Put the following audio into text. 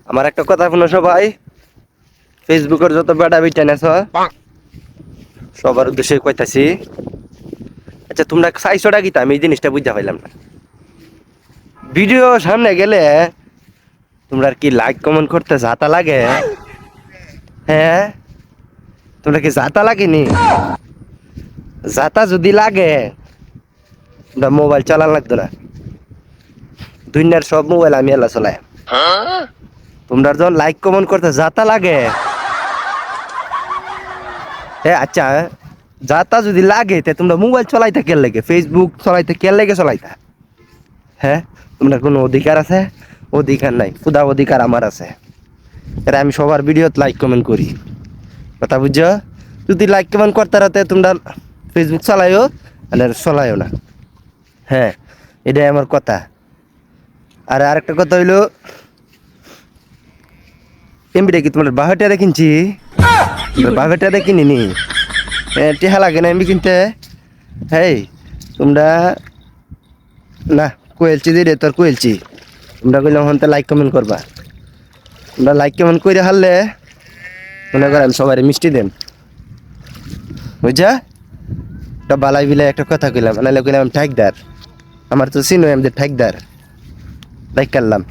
আমার একটা কথা শুনো সবাই, ফেসবুকের যত বেটা বিটান আছো সবার উদ্দেশ্যে কইতাছি। আচ্ছা তোমরা চাইছোটা কি আমি এই জিনিসটা বুঝতে পাইলাম না। ভিডিও সামনে গেলে তোমরা কি লাইক কমেন্ট করতে যাতা লাগে? হ্যাঁ, তোমরা কি যাতা লাগেনি? যাতা যদি লাগে তোমরা মোবাইল চালান লাগতো না। দুনিয়ার সব মোবাইল আমি এলা চলাই। তোমরা যখন লাইক কমেন্ট করতে যাতা লাগে, হ্যাঁ আচ্ছা যাতা যদি লাগে তে তোমরা মোবাইল চলাইতে কেন লাগে, ফেসবুক চলাইতে কেন লাগে চলাইতা? হ্যাঁ, তোমরা কোনো অধিকার আছে? অধিকার নাই, খুদা অধিকার আমার আছে। এটা আমি সবার ভিডিওত লাইক কমেন্ট করি, কথা বুঝছো? যদি লাইক কমেন্ট করতে রাতে তোমরা ফেসবুক চালাইও আর চলাইও না। হ্যাঁ, এটাই আমার কথা। আর আরেকটা কথা হইলো, এমবিটা কি তোমার বাহাটা কিনছি? বাহাটা কিনি নি টেহা লাগে না এমবি কিনতে। হেই তোমরা না কোয়েলছি দিলে তোর কোয়েলছি, তোমরা কইলাম হন্তে লাইক কমেন্ট করবা। তোমরা লাইক কমেন্ট করে হারলে মনে করেন সবাই মিষ্টি দেন, বুঝছা? একটা বালাই বিলাই একটা কথা কইলাম, নাহলে কইলাম ঠাকদার। আমার তো চিনো আমি ঠাকদার, লাইক করলাম।